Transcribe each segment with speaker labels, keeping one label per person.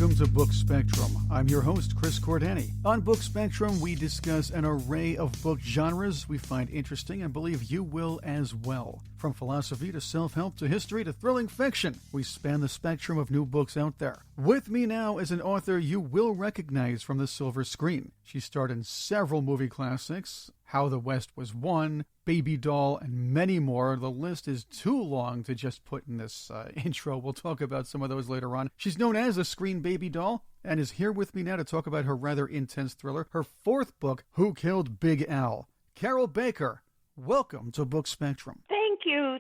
Speaker 1: Welcome to Book Spectrum. I'm your host, Chris Cordani. On Book Spectrum, we discuss an array of book genres we find interesting and believe you will as well. From philosophy to self-help to history to thrilling fiction, we span the spectrum of new books out there. With me now is an author you will recognize from the silver screen. She starred in several movie classics, How the West Was Won, Baby Doll, and many more. The list is too long to just put in this intro. We'll talk about some of those later on. She's known as a screen baby doll and is here with me now to talk about her rather intense thriller, her fourth book, Who Killed Big Al? Carroll Baker, welcome to Book Spectrum.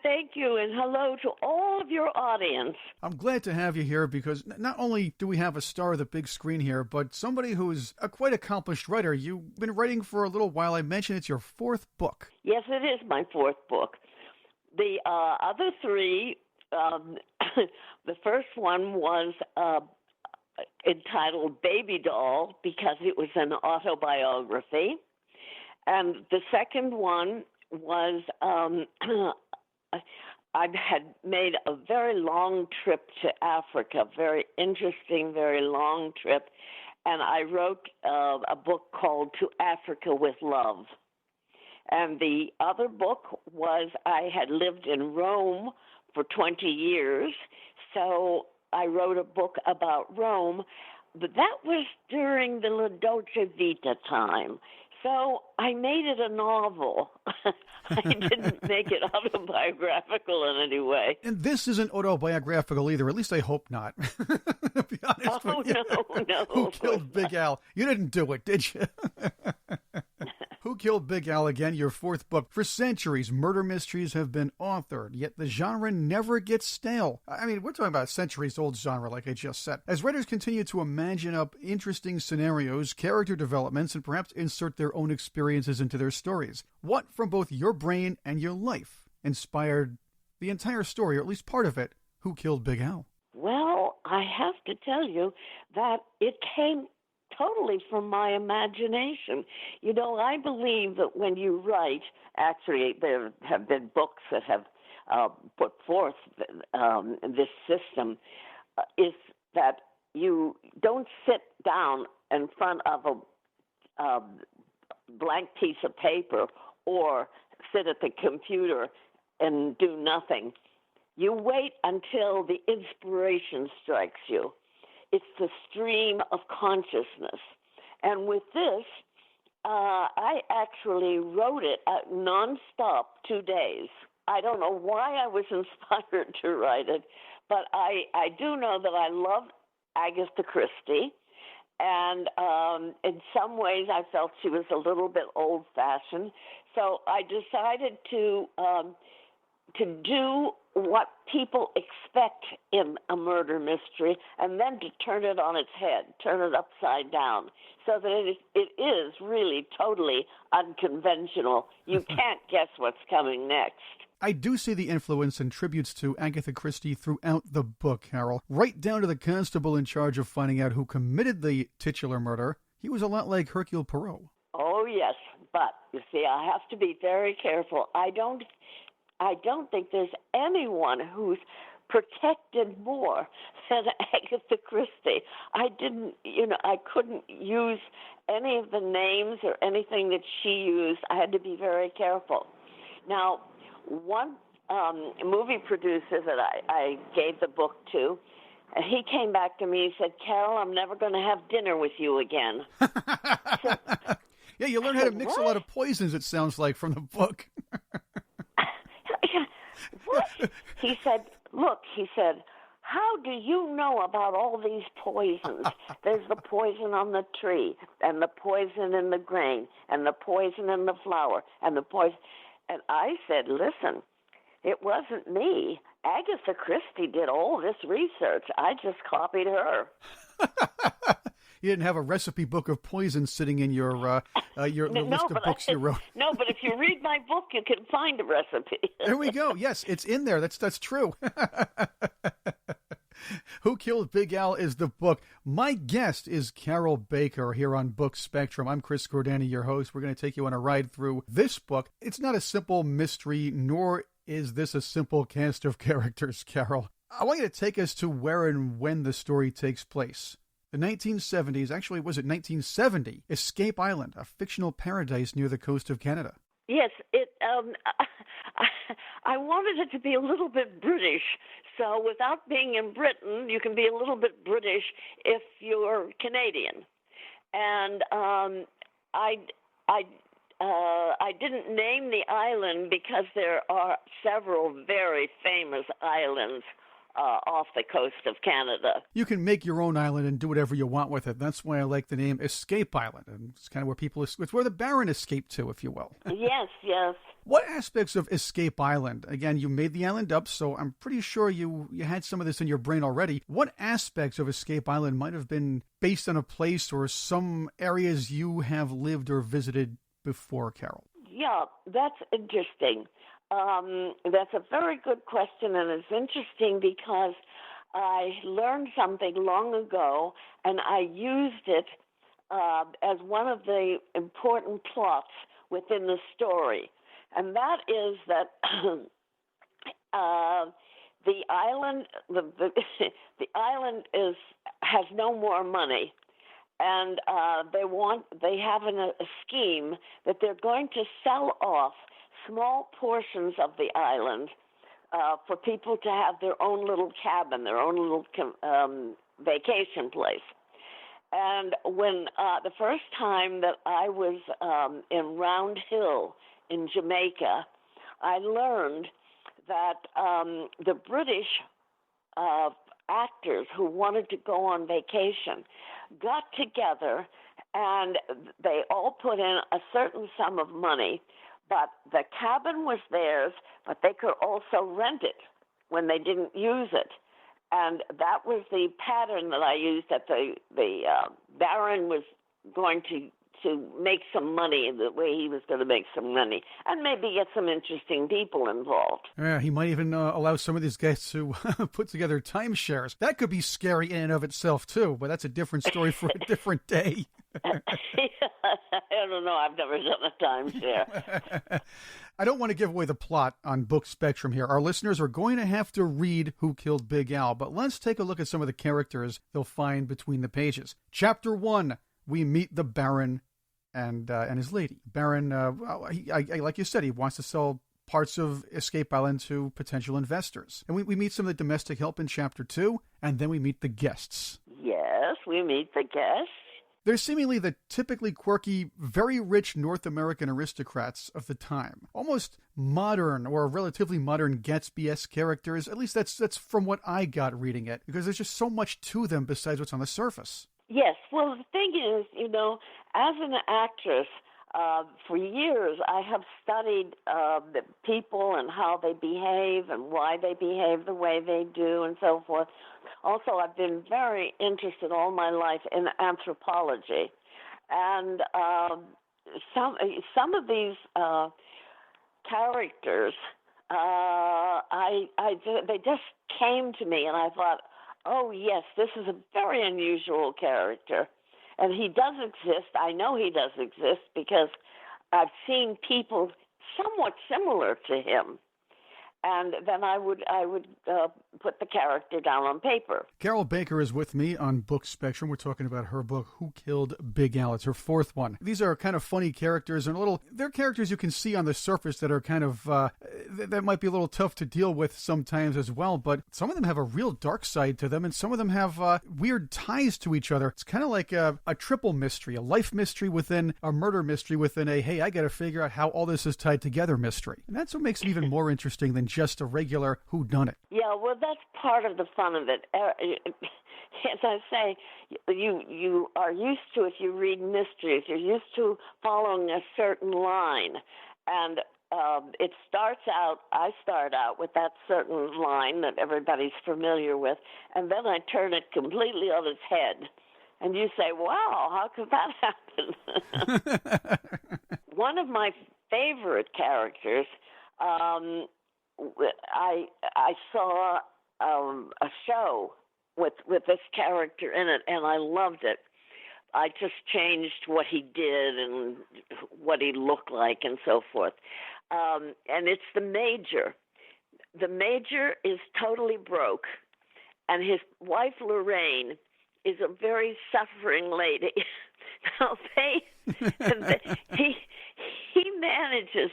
Speaker 2: Thank you, and hello to all of your audience.
Speaker 1: I'm glad to have you here because not only do we have a star of the big screen here, but somebody who is a quite accomplished writer. You've been writing for a little while. I mentioned it's your fourth book.
Speaker 2: Yes, it is my fourth book. The other three, the first one was entitled Baby Doll because it was an autobiography. And the second one was I had made a very long trip to Africa, very interesting, very long trip, and I wrote a book called To Africa with Love. And the other book was I had lived in Rome for 20 years, so I wrote a book about Rome, but that was during the La Dolce Vita time. So I made it a novel. I didn't make it autobiographical in any way.
Speaker 1: And this isn't autobiographical either. At least I hope not. To be honest with you.
Speaker 2: No.
Speaker 1: Who Killed Big Al? You didn't do it, did you? Who Killed Big Al? Again, your fourth book. For centuries, murder mysteries have been authored, yet the genre never gets stale. I mean, we're talking about a centuries-old genre, like I just said. As writers continue to imagine up interesting scenarios, character developments, and perhaps insert their own experiences into their stories, what from both your brain and your life inspired the entire story, or at least part of it, Who Killed Big Al?
Speaker 2: Well, I have to tell you that it came totally from my imagination. You know, I believe that when you write, actually there have been books that have put forth this system, is that you don't sit down in front of a blank piece of paper or sit at the computer and do nothing. You wait until the inspiration strikes you. It's the stream of consciousness. And with this, I actually wrote it nonstop 2 days. I don't know why I was inspired to write it, but I do know that I love Agatha Christie. And in some ways, I felt she was a little bit old-fashioned. So I decided to do what people expect in a murder mystery, and then to turn it on its head, turn it upside down, so that it is really totally unconventional. You can't guess what's coming next.
Speaker 1: I do see the influence and tributes to Agatha Christie throughout the book, Carol. Right down to the constable in charge of finding out who committed the titular murder. He was a lot like Hercule Poirot.
Speaker 2: Oh, yes, but, you see, I have to be very careful. I don't think there's anyone who's protected more than Agatha Christie. I couldn't use any of the names or anything that she used. I had to be very careful. Now, one movie producer that I gave the book to, he came back to me and said, "Carol, I'm never going to have dinner with you again."
Speaker 1: Yeah, you learn how to mix a lot of poisons, it sounds like, from the book.
Speaker 2: What? He said, "How do you know about all these poisons? There's the poison on the tree, and the poison in the grain, and the poison in the flower, and the poison." And I said, "Listen, it wasn't me. Agatha Christie did all this research. I just copied her."
Speaker 1: You didn't have a recipe book of poison sitting in your list of books you wrote.
Speaker 2: No, but if you read my book, you can find a recipe.
Speaker 1: There we go. Yes, it's in there. That's true. Who Killed Big Al is the book. My guest is Carroll Baker here on Book Spectrum. I'm Chris Cordani, your host. We're going to take you on a ride through this book. It's not a simple mystery, nor is this a simple cast of characters, Carroll. I want you to take us to where and when the story takes place. The 1970s, actually, was it 1970? Escape Island, a fictional paradise near the coast of Canada.
Speaker 2: Yes, I wanted it to be a little bit British. So without being in Britain, you can be a little bit British if you're Canadian. And I didn't name the island because there are several very famous islands off the coast of Canada.
Speaker 1: You can make your own island and do whatever you want with it. That's why I like the name Escape Island. And it's kind of where it's where the Baron escaped to, if you will.
Speaker 2: Yes, yes.
Speaker 1: What aspects of Escape Island? Again, you made the island up, so I'm pretty sure you had some of this in your brain already. What aspects of Escape Island might have been based on a place or some areas you have lived or visited before, Carroll?
Speaker 2: Yeah, that's interesting. That's a very good question, and it's interesting because I learned something long ago, and I used it as one of the important plots within the story, and that is that the island the island has no more money. And they have a scheme that they're going to sell off small portions of the island for people to have their own little cabin, their own little vacation place. And when the first time that I was in Round Hill in Jamaica, I learned that the British actors who wanted to go on vacation got together and they all put in a certain sum of money, but the cabin was theirs, but they could also rent it when they didn't use it. And that was the pattern that I used, that the Baron was going to make some money the way he was going to make some money, and maybe get some interesting people involved.
Speaker 1: Yeah, he might even allow some of these guys to put together timeshares. That could be scary in and of itself, too, but that's a different story for a different day.
Speaker 2: I don't know. I've never done a timeshare.
Speaker 1: I don't want to give away the plot on Book Spectrum here. Our listeners are going to have to read Who Killed Big Al, but let's take a look at some of the characters they'll find between the pages. Chapter 1, we meet the Baron and his lady. Baron, like you said, he wants to sell parts of Escape Island to potential investors. And we meet some of the domestic help in Chapter 2, and then we meet the guests.
Speaker 2: Yes, we meet the guests.
Speaker 1: They're seemingly the typically quirky, very rich North American aristocrats of the time. Almost modern or relatively modern Gatsby-esque characters. At least that's from what I got reading it, because there's just so much to them besides what's on the surface.
Speaker 2: Yes. Well, the thing is, as an actress, for years I have studied the people and how they behave and why they behave the way they do and so forth. Also, I've been very interested all my life in anthropology. And some of these characters, they just came to me, and I thought, oh, yes, this is a very unusual character. And he does exist. I know he does exist because I've seen people somewhat similar to him. And then I would put the character down on paper.
Speaker 1: Carroll Baker is with me on Book Spectrum. We're talking about her book, Who Killed Big Al? It's her fourth one. These are kind of funny characters, and they're characters you can see on the surface that are kind of, that might be a little tough to deal with sometimes as well, but some of them have a real dark side to them, and some of them have weird ties to each other. It's kind of like a triple mystery, a life mystery within a murder mystery within a, hey, I got to figure out how all this is tied together mystery. And that's what makes it even more interesting than just a regular whodunit.
Speaker 2: Yeah, well, that's part of the fun of it. As I say, you are used to, if you read mysteries, you're used to following a certain line. And I start out with that certain line that everybody's familiar with, and then I turn it completely on its head. And you say, wow, how could that happen? One of my favorite characters, I saw a show with this character in it, and I loved it. I just changed what he did and what he looked like and so forth. And it's the Major. The Major is totally broke, and his wife Lorraine is a very suffering lady. Now he manages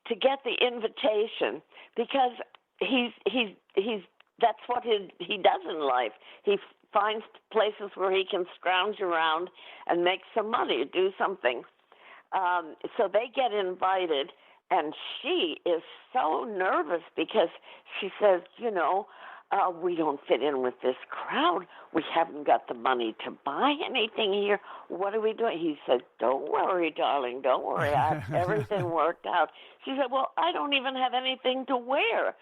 Speaker 2: to get the invitation because he's that's what he does in life. He finds places where he can scrounge around and make some money, do something. So they get invited, and she is so nervous because she says, we don't fit in with this crowd. We haven't got the money to buy anything here. What are we doing? He said, don't worry, darling, don't worry. I have everything worked out. She said, well, I don't even have anything to wear.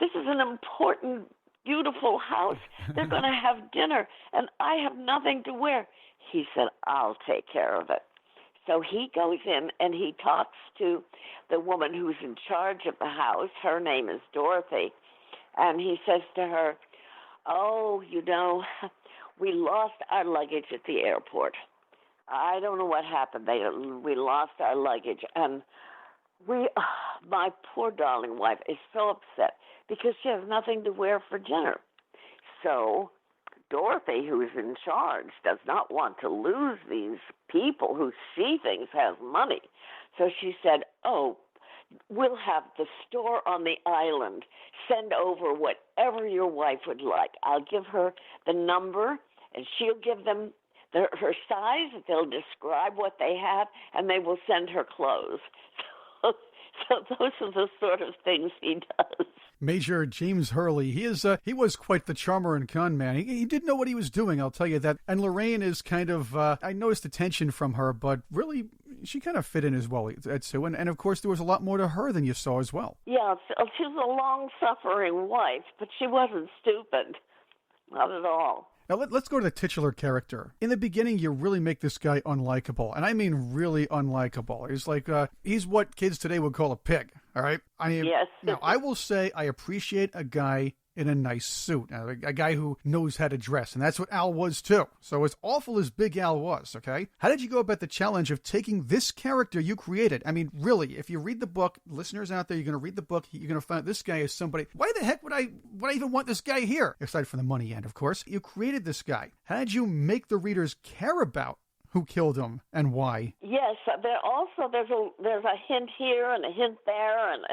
Speaker 2: This is an important, beautiful house. They're going to have dinner, and I have nothing to wear. He said, I'll take care of it. So he goes in and he talks to the woman who's in charge of the house. Her name is Dorothy. And he says to her, we lost our luggage at the airport. I don't know what happened. We lost our luggage. And my poor darling wife is so upset because she has nothing to wear for dinner. So Dorothy, who is in charge, does not want to lose these people who she thinks has money. So she said, we'll have the store on the island send over whatever your wife would like. I'll give her the number, and she'll give them her size. They'll describe what they have, and they will send her clothes. So those are the sort of things he does.
Speaker 1: Major James Hurley, he was quite the charmer and con man. He did know what he was doing, I'll tell you that. And Lorraine is kind of, I noticed the tension from her, but really, she kind of fit in as well, Sue. And of course, there was a lot more to her than you saw as well.
Speaker 2: Yeah, she was a long-suffering wife, but she wasn't stupid. Not at all.
Speaker 1: Now, let's go to the titular character. In the beginning, you really make this guy unlikable. And I mean really unlikable. He's like, he's what kids today would call a pig, all right?
Speaker 2: Yes.
Speaker 1: Now, I will say I appreciate a guy in a nice suit, a guy who knows how to dress, and that's what Al was too. So as awful as Big Al was, okay? How did you go about the challenge of taking this character you created? I mean, really, if you read the book, listeners out there, you're going to read the book, you're going to find this guy is somebody. Why the heck would I even want this guy here? Aside from the money end, of course. You created this guy. How did you make the readers care about who killed him and why?
Speaker 2: Yes, there's a hint here and a hint there and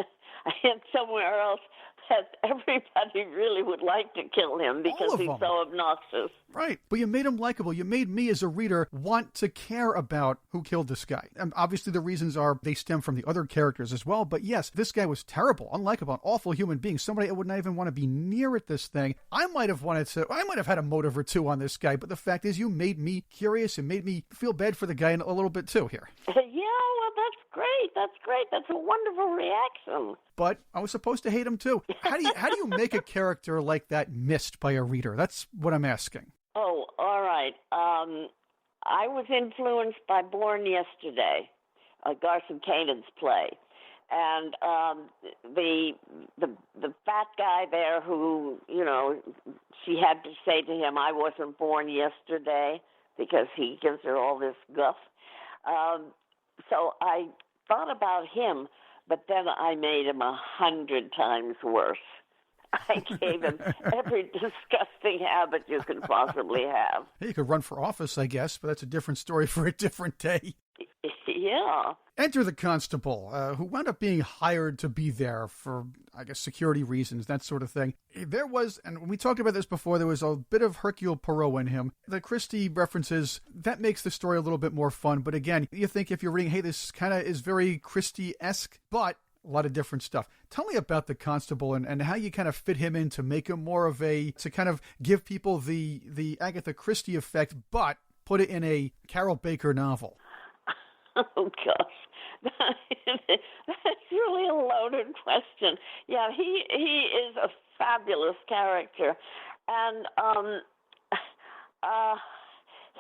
Speaker 2: a hint somewhere else that everybody really would like to kill him because he's so obnoxious.
Speaker 1: Right. But you made him likable. You made me as a reader want to care about who killed this guy. And obviously the reasons they stem from the other characters as well. But yes, this guy was terrible, unlikable, an awful human being. Somebody I would not even want to be near at this thing. I might have had a motive or two on this guy. But the fact is you made me curious and made me feel bad for the guy a little bit too here.
Speaker 2: Yeah, well, that's great. That's a wonderful reaction.
Speaker 1: But I was supposed to hate him too. How do you make a character like that missed by a reader? That's what I'm asking.
Speaker 2: Oh, all right. I was influenced by Born Yesterday, Garson Kanan's play, and the fat guy there who she had to say to him, "I wasn't born yesterday," because he gives her all this guff. So I thought about him. But then I made him 100 times worse. I gave him every disgusting habit you could possibly have.
Speaker 1: Hey, you could run for office, I guess, but that's a different story for a different day.
Speaker 2: Yeah.
Speaker 1: Enter the constable, who wound up being hired to be there for, I guess, security reasons, that sort of thing. There was, and we talked about this before, there was a bit of Hercule Poirot in him. The Christie references, that makes the story a little bit more fun. But again, you think if you're reading, hey, this kind of is very Christie-esque, but a lot of different stuff. Tell me about the constable and how you kind of fit him in to make him more of to kind of give people the Agatha Christie effect, but put it in a Carroll Baker novel.
Speaker 2: Oh, gosh. That's really a loaded question. Yeah, he is a fabulous character. And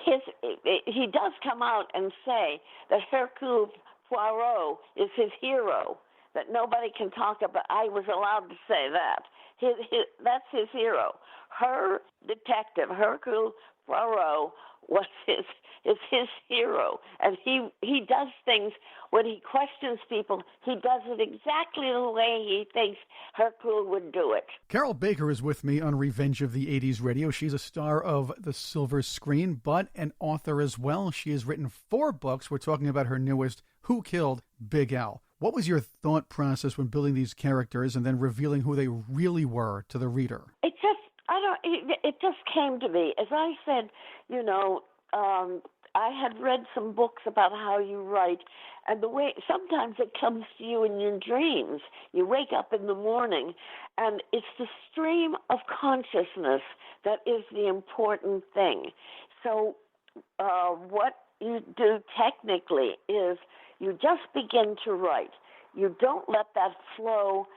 Speaker 2: he does come out and say that Hercule Poirot is his hero, that nobody can talk about. I was allowed to say that. That's his hero. Her detective, Hercule Poirot is his hero, and he does things when he questions people. He does it exactly the way he thinks Hercule would do it.
Speaker 1: Carroll Baker is with me on Revenge of the 80s Radio. She's a star of the silver screen, but an author as well. She has written 4 books. We're talking about her newest, Who Killed Big Al? What was your thought process when building these characters and then revealing who they really were to the reader?
Speaker 2: It just came to me. As I said, I had read some books about how you write, and the way sometimes it comes to you in your dreams. You wake up in the morning, and it's the stream of consciousness that is the important thing. So what you do technically is you just begin to write. You don't let that flow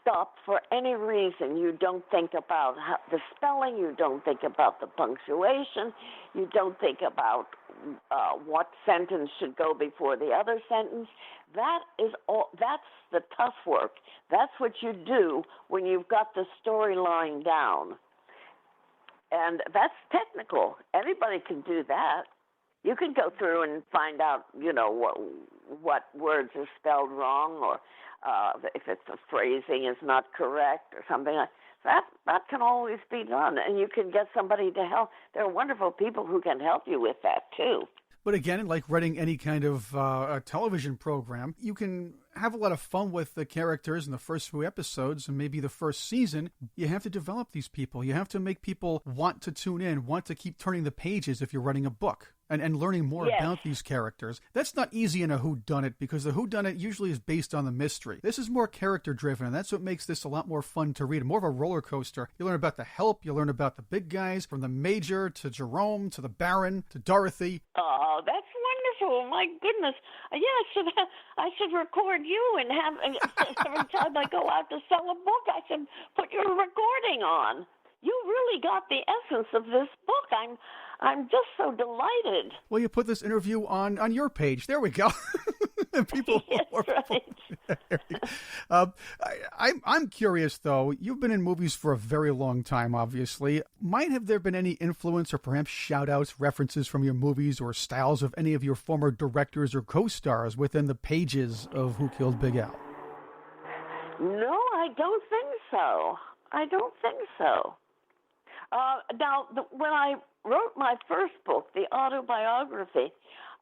Speaker 2: stop for any reason. You don't think about the spelling. You don't think about the punctuation. You don't think about what sentence should go before the other sentence. That's the tough work. That's what you do when you've got the storyline down. And that's technical. Anybody can do that. You can go through and find out, what words are spelled wrong, or if it's the phrasing is not correct or something like that. That can always be done, and you can get somebody to help. There are wonderful people who can help you with that too.
Speaker 1: But again, like writing any kind of a television program, you can have a lot of fun with the characters in the first few episodes and maybe the first season. You have to develop these people. You have to make people want to tune in, want to keep turning the pages if you're writing a book. And learning more about these characters. That's not easy in a whodunit, because the whodunit usually is based on the mystery. This is more character-driven, and that's what makes this a lot more fun to read. More of a roller coaster. You learn about the help, you learn about the big guys, from the Major to Jerome to the Baron to Dorothy.
Speaker 2: Oh, that's wonderful! My goodness, I should record you and have every time I go out to sell a book, I should put your recording on. You really got the essence of this book. I'm just so delighted.
Speaker 1: Well, you put this interview on your page. There we go. People.
Speaker 2: That's right.
Speaker 1: I'm curious, though. You've been in movies for a very long time, obviously. Might have there been any influence or perhaps shout-outs, references from your movies or styles of any of your former directors or co-stars within the pages of Who Killed Big Al?
Speaker 2: No, I don't think so. Now, when I wrote my first book, the autobiography,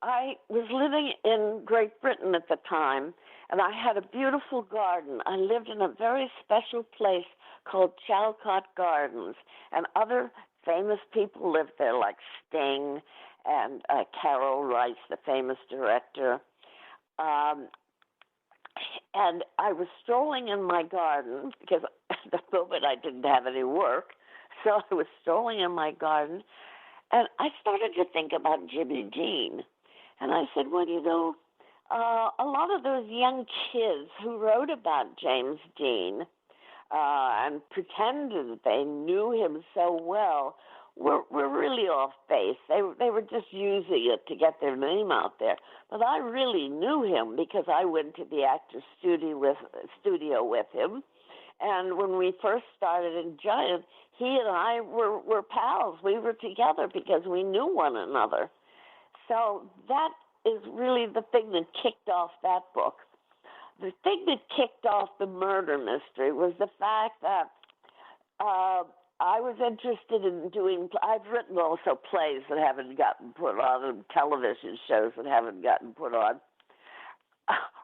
Speaker 2: I was living in Great Britain at the time, and I had a beautiful garden. I lived in a very special place called Chalcott Gardens, and other famous people lived there, like Sting and Carroll Rice, the famous director. And I was strolling in my garden, because at the moment I didn't have any work. So I was strolling in my garden, and I started to think about Jimmy Dean. And I said, well, a lot of those young kids who wrote about James Dean and pretended they knew him so well were really off base. They were just using it to get their name out there. But I really knew him because I went to the actor's studio with him. And when we first started in Giant, he and I were pals. We were together because we knew one another. So that is really the thing that kicked off that book. The thing that kicked off the murder mystery was the fact that I was interested in I've written also plays that haven't gotten put on and television shows that haven't gotten put on.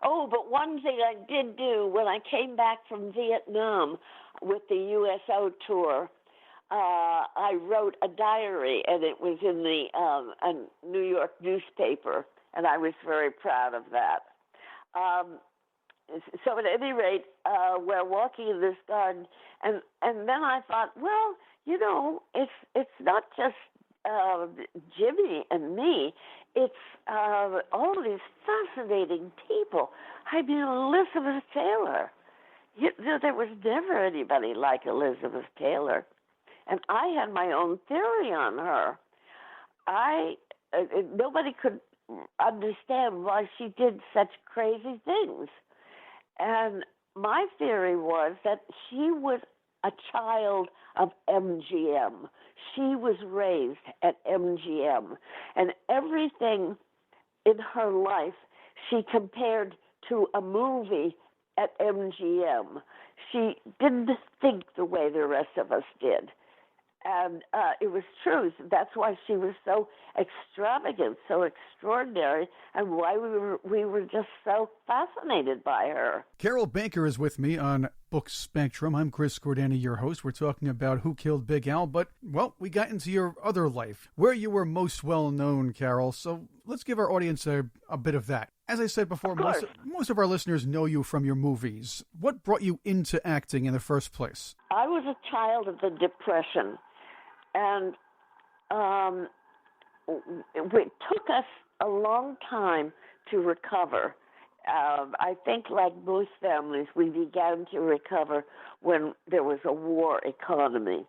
Speaker 2: Oh, but one thing I did do when I came back from Vietnam with the USO tour, I wrote a diary, and it was in the a New York newspaper, and I was very proud of that. So at any rate, we're walking in this garden, and then I thought, well, it's not just Jimmy and me. It's all these fascinating people. I mean, Elizabeth Taylor. There was never anybody like Elizabeth Taylor. And I had my own theory on her. Nobody could understand why she did such crazy things. And my theory was that she would a child of MGM. She was raised at MGM, and everything in her life she compared to a movie at MGM. She didn't think the way the rest of us did. And it was true. That's why she was so extravagant, so extraordinary, and why we were just so fascinated by her.
Speaker 1: Carroll Baker is with me on Book Spectrum. I'm Chris Cordani, your host. We're talking about Who Killed Big Al, but, well, we got into your other life, where you were most well-known, Carroll, so let's give our audience a bit of that. As I said before, most of our listeners know you from your movies. What brought you into acting in the first place?
Speaker 2: I was a child of the Depression. And it took us a long time to recover. I think, like most families, we began to recover when there was a war economy.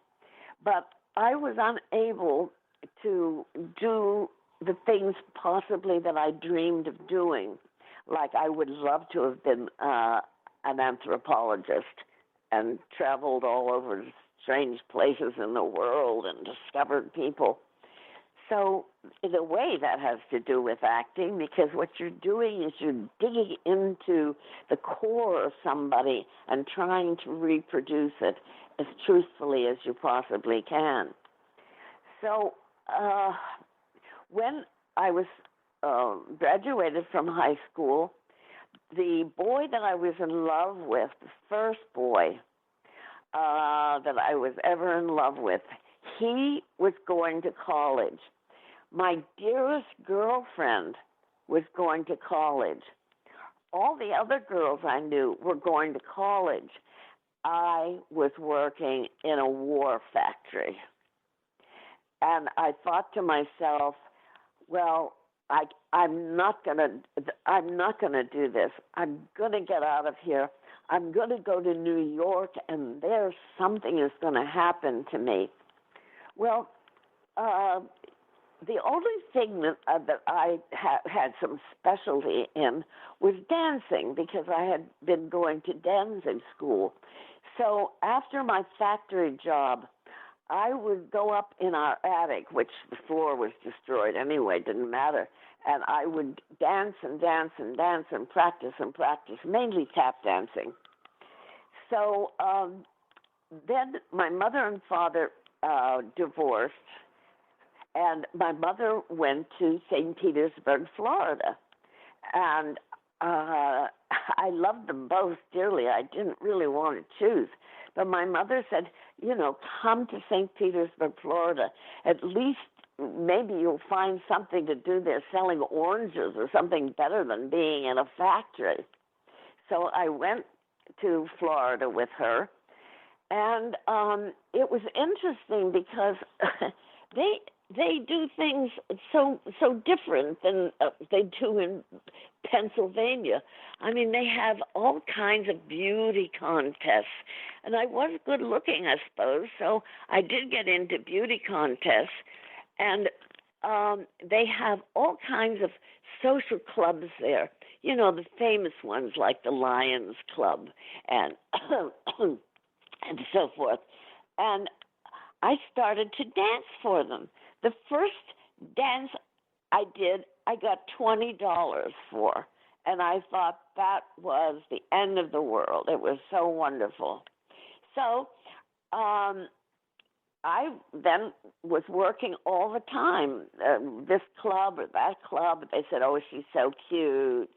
Speaker 2: But I was unable to do the things possibly that I dreamed of doing. Like I would love to have been an anthropologist and traveled all over strange places in the world and discovered people. So in a way that has to do with acting, because what you're doing is you're digging into the core of somebody and trying to reproduce it as truthfully as you possibly can. So when I was graduated from high school, the boy that I was in love with, the first boy that I was ever in love with, he was going to college. My dearest girlfriend was going to college. All the other girls I knew were going to college. I was working in a war factory. And I thought to myself, well, I'm not gonna do this. I'm gonna get out of here. I'm going to go to New York, and there something is going to happen to me. Well, the only thing that I had some specialty in was dancing, because I had been going to dancing school. So after my factory job, I would go up in our attic, which the floor was destroyed anyway, didn't matter, and I would dance and dance and dance and practice, mainly tap dancing. So then my mother and father divorced, and my mother went to St. Petersburg, Florida, and I loved them both dearly. I didn't really want to choose. But my mother said, come to St. Petersburg, Florida. At least maybe you'll find something to do there, selling oranges or something better than being in a factory. So I went to Florida with her. And it was interesting because they do things so different than they do in Pennsylvania. I mean, they have all kinds of beauty contests. And I was good looking, I suppose, so I did get into beauty contests. And they have all kinds of social clubs there. The famous ones like the Lions Club and and so forth. And I started to dance for them. The first dance I did, I got $20 for. And I thought that was the end of the world. It was so wonderful. So I then was working all the time, this club or that club. They said, oh, she's so cute,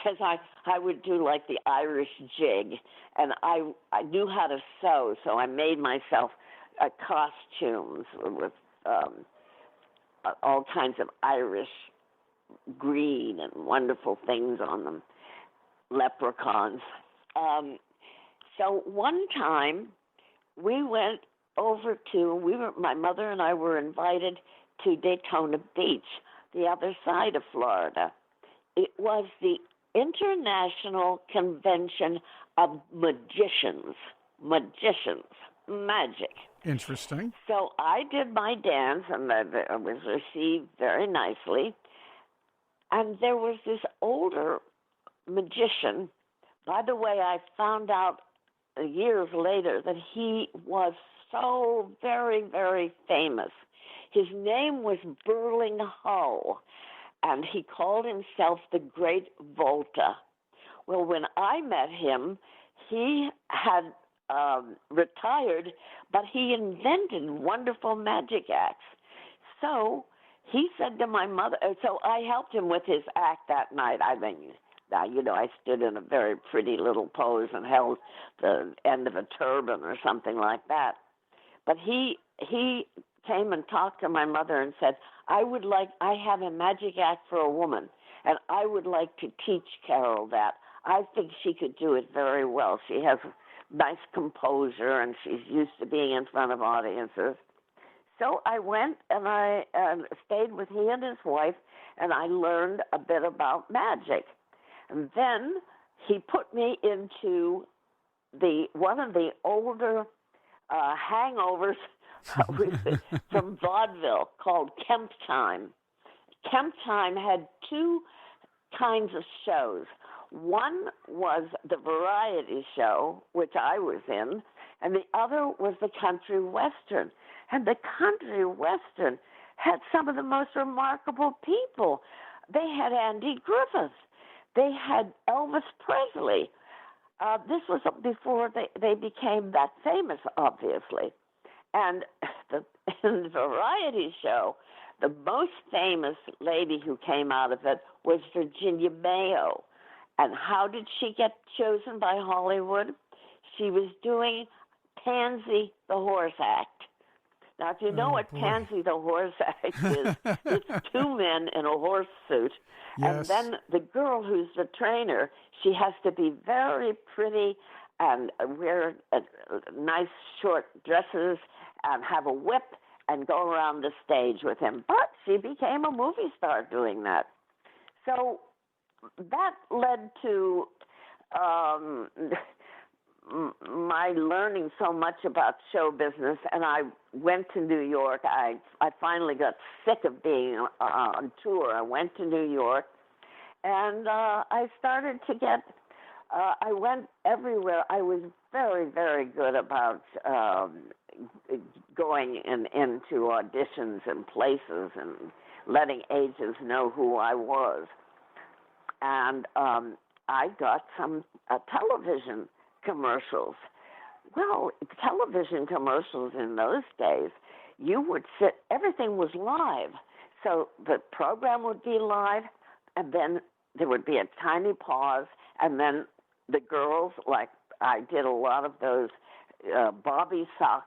Speaker 2: Because I would do like the Irish jig, and I knew how to sew, so I made myself costumes with all kinds of Irish green and wonderful things on them, leprechauns. So one time we went over to, my mother and I were invited to Daytona Beach, the other side of Florida. It was the International Convention of Magicians, magic.
Speaker 1: Interesting.
Speaker 2: So I did my dance, and I was received very nicely. And there was this older magician. By the way, I found out years later that he was so very, very famous. His name was Burling Hull, and he called himself the Great Volta. Well, when I met him, he had retired, but he invented wonderful magic acts. So he said to my mother, so I helped him with his act that night. I mean, I stood in a very pretty little pose and held the end of a turban or something like that. But he came and talked to my mother and said, I have a magic act for a woman, and I would like to teach Carroll that. I think she could do it very well. She has nice composure, and she's used to being in front of audiences. So I went, and I stayed with he and his wife, and I learned a bit about magic. And then he put me into one of the older hangovers from vaudeville called Kemp Time. Kemp Time had two kinds of shows. One was the variety show, which I was in, and the other was the country western. And the country western had some of the most remarkable people. They had Andy Griffith. They had Elvis Presley. This was before they became that famous, obviously. And in the variety show, the most famous lady who came out of it was Virginia Mayo. And how did she get chosen by Hollywood? She was doing Pansy the Horse Act. Now, if you know what Pansy the Horse Act is, it's two men in a horse suit. Yes. And then the girl who's the trainer, she has to be very pretty and wear nice short dresses and have a whip and go around the stage with him. But she became a movie star doing that. So that led to my learning so much about show business, and I went to New York. I finally got sick of being on tour. I went to New York, and I started to get, I went everywhere. I was very, very good about going into auditions and places and letting agents know who I was. And I got some television commercials. Well, television commercials in those days, you would sit, everything was live. So the program would be live, and then there would be a tiny pause, and then the girls, like I did a lot of those Bobby Sox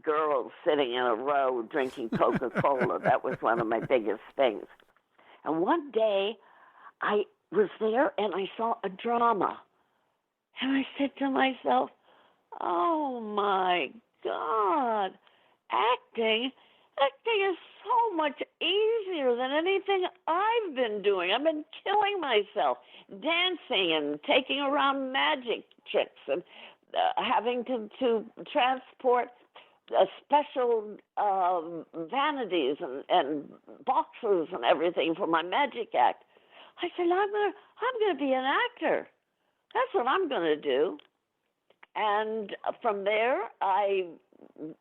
Speaker 2: girls sitting in a row drinking Coca-Cola. That was one of my biggest things. And one day, I was there and I saw a drama. And I said to myself, oh my God, acting is so much easier than anything I've been doing. I've been killing myself, dancing and taking around magic tricks and having to transport special vanities and boxes and everything for my magic act. I said, I'm gonna be an actor. That's what I'm gonna do. And from there, I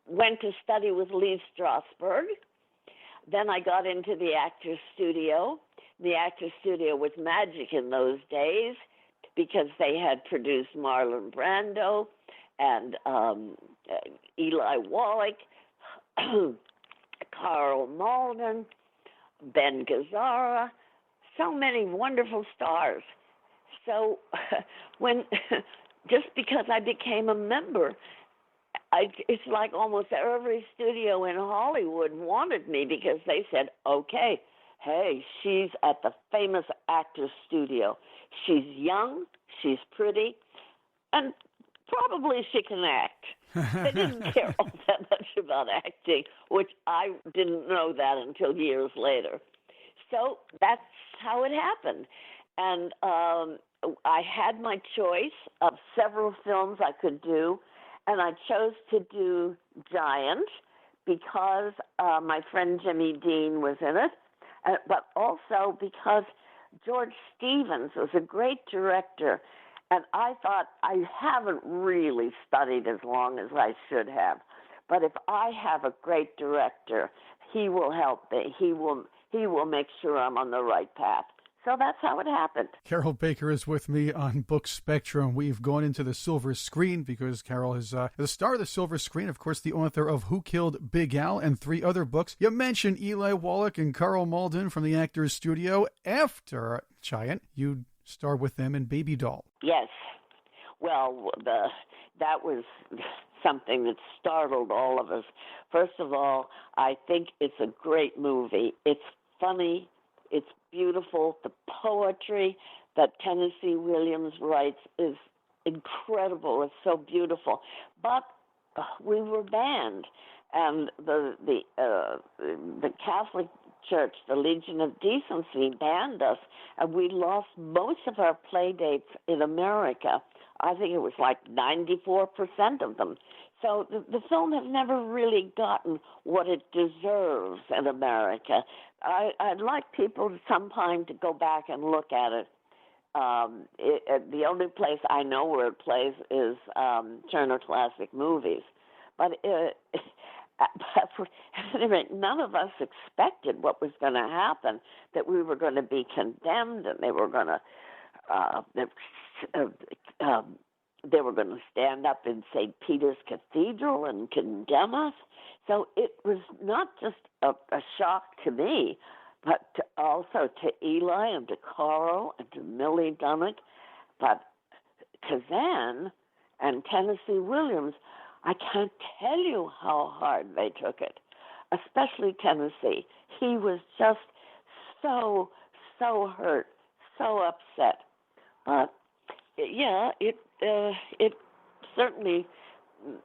Speaker 2: went to study with Lee Strasberg. Then I got into the Actors Studio. The Actors Studio was magic in those days because they had produced Marlon Brando and Eli Wallach, Carl Malden, Ben Gazzara, so many wonderful stars. So when just because I became a member, it's like almost every studio in Hollywood wanted me because they said, okay, hey, she's at the famous Actors Studio. She's young, she's pretty, and probably she can act. They didn't care all that much about acting, which I didn't know that until years later. So that's how it happened. And I had my choice of several films I could do, and I chose to do Giant because my friend Jimmy Dean was in it, but also because George Stevens was a great director, And I thought, I haven't really studied as long as I should have. But if I have a great director, he will help me. He will make sure I'm on the right path. So that's how it happened.
Speaker 1: Carroll Baker is with me on Book Spectrum. We've gone into the silver screen because Carroll is the star of the silver screen, of course, the author of Who Killed Big Al and 3 other books. You mentioned Eli Wallach and Carl Malden from the Actors Studio. After Giant, you star with them in Baby Doll.
Speaker 2: Yes. Well, that was something that startled all of us. First of all, I think it's a great movie. It's funny. It's beautiful. The poetry that Tennessee Williams writes is incredible. It's so beautiful. But we were banned, and the Catholic Church, the Legion of Decency, banned us, and we lost most of our play dates in America. I think it was like 94% of them. So the film has never really gotten what it deserves in America. I'd like people sometime to go back and look at it. The only place I know where it plays is Turner Classic Movies. But anyway, none of us expected what was going to happen, that we were going to be condemned and they were going to stand up in St. Peter's Cathedral and condemn us. So it was not just a shock to me, but also to Eli and to Carl and to Millie Dunnock, but Kazan and Tennessee Williams. I can't tell you how hard they took it, especially Tennessee. He was just so hurt, so upset. But yeah, it certainly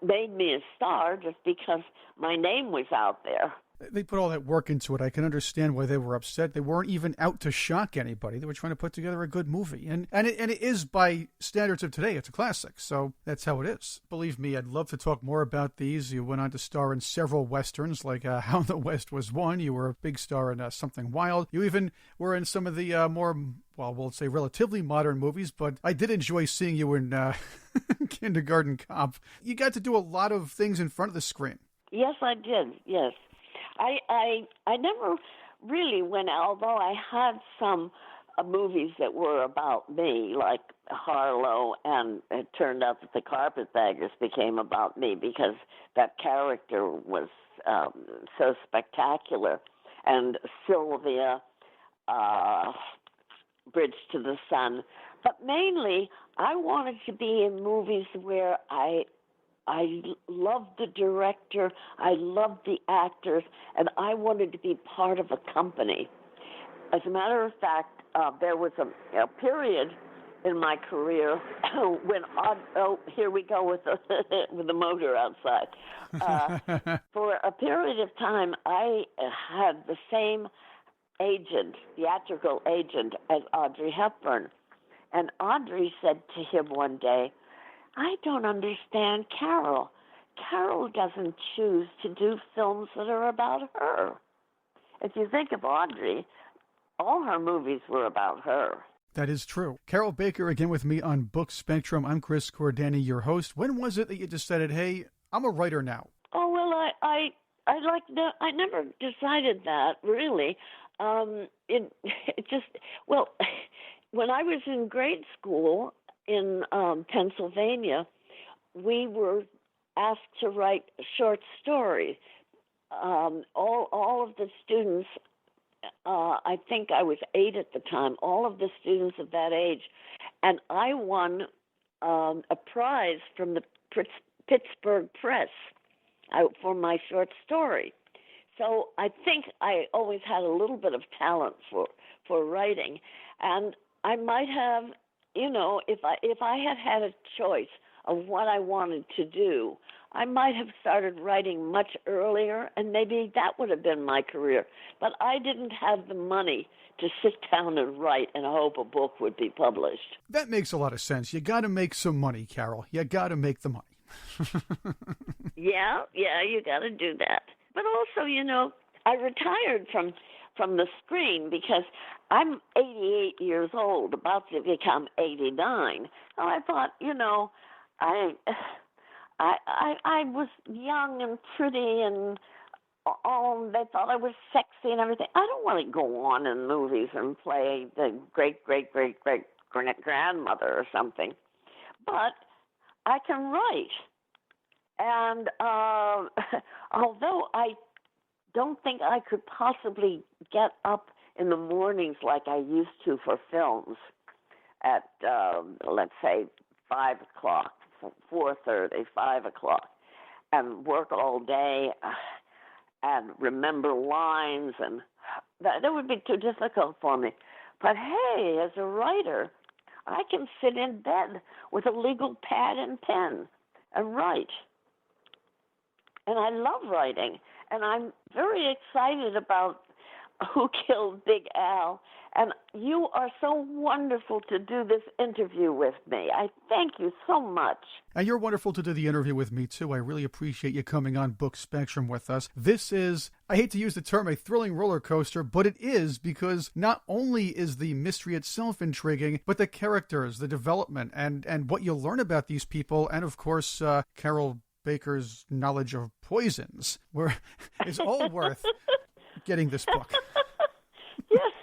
Speaker 2: made me a star just because my name was out there.
Speaker 1: They put all that work into it. I can understand why they were upset. They weren't even out to shock anybody. They were trying to put together a good movie. And it is, by standards of today, it's a classic. So that's how it is. Believe me, I'd love to talk more about these. You went on to star in several Westerns, like How the West Was Won. You were a big star in Something Wild. You even were in some of the more, well, we'll say relatively modern movies, but I did enjoy seeing you in Kindergarten Cop. You got to do a lot of things in front of the screen.
Speaker 2: Yes, I did, yes. I never really went, although I had some movies that were about me, like Harlow, and it turned out that the Carpetbaggers became about me because that character was so spectacular. And Sylvia, Bridge to the Sun. But mainly, I wanted to be in movies where I loved the director, I loved the actors, and I wanted to be part of a company. As a matter of fact, there was a period in my career when, here we go with the motor outside. For a period of time, I had the same agent, theatrical agent, as Audrey Hepburn. And Audrey said to him one day, I don't understand Carol. Carol doesn't choose to do films that are about her. If you think of Audrey, all her movies were about her.
Speaker 1: That is true. Carroll Baker again with me on Book Spectrum. I'm Chris Cordani, your host. When was it that you decided, hey, I'm a writer now?
Speaker 2: Oh, well, I never decided that, really. It just, well, when I was in grade school in Pennsylvania, we were asked to write short stories. All of the students, I think I was 8 at the time, all of the students of that age, and I won a prize from the Pittsburgh Press for my short story. So I think I always had a little bit of talent for writing, and I might have, you know, if I had had a choice of what I wanted to do, I might have started writing much earlier, and maybe that would have been my career. But I didn't have the money to sit down and write and hope a book would be published.
Speaker 1: That makes a lot of sense. You got to make some money, Carol. You got to make the money.
Speaker 2: Yeah, you got to do that. But also, you know, I retired from from the screen, because I'm 88 years old, about to become 89. So I thought, I was young and pretty, and they thought I was sexy and everything. I don't want to go on in movies and play the great-great-great-great-grandmother or something. But I can write. And although I don't think I could possibly get up in the mornings like I used to for films at, let's say, 5 o'clock, 4:30, 5 o'clock, and work all day and remember lines, and that would be too difficult for me. But hey, as a writer, I can sit in bed with a legal pad and pen and write. And I love writing, and I'm very excited about Who Killed Big Al. And you are so wonderful to do this interview with me. I thank you so much.
Speaker 1: And you're wonderful to do the interview with me, too. I really appreciate you coming on Book Spectrum with us. This is, I hate to use the term, a thrilling roller coaster, but it is, because not only is the mystery itself intriguing, but the characters, the development, and what you learn about these people, and of course, Carroll Baker's knowledge of poisons, is all worth getting this book.
Speaker 2: Yes.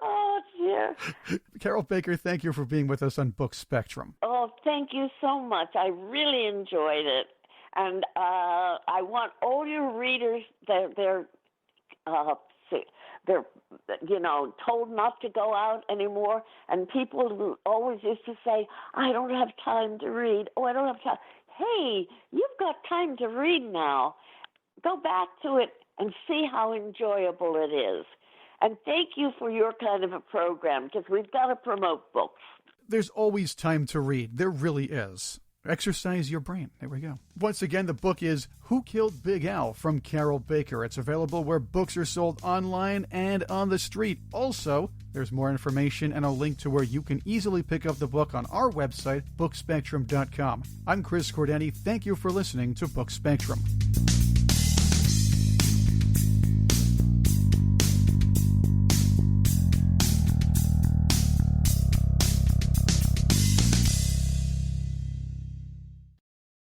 Speaker 2: Oh, dear.
Speaker 1: Carroll Baker, thank you for being with us on Book Spectrum.
Speaker 2: Oh, thank you so much. I really enjoyed it. And I want all your readers, they're told not to go out anymore. And people who always used to say, I don't have time to read. Oh, I don't have time. Hey, you've got time to read now. Go back to it and see how enjoyable it is. And thank you for your kind of a program, because we've got to promote books.
Speaker 1: There's always time to read. There really is. Exercise your brain. There we go. Once again, the book is Who Killed Big Al from Carroll Baker. It's available where books are sold online and on the street. Also, there's more information and a link to where you can easily pick up the book on our website, bookspectrum.com. I'm Chris Cordani. Thank you for listening to Book Spectrum.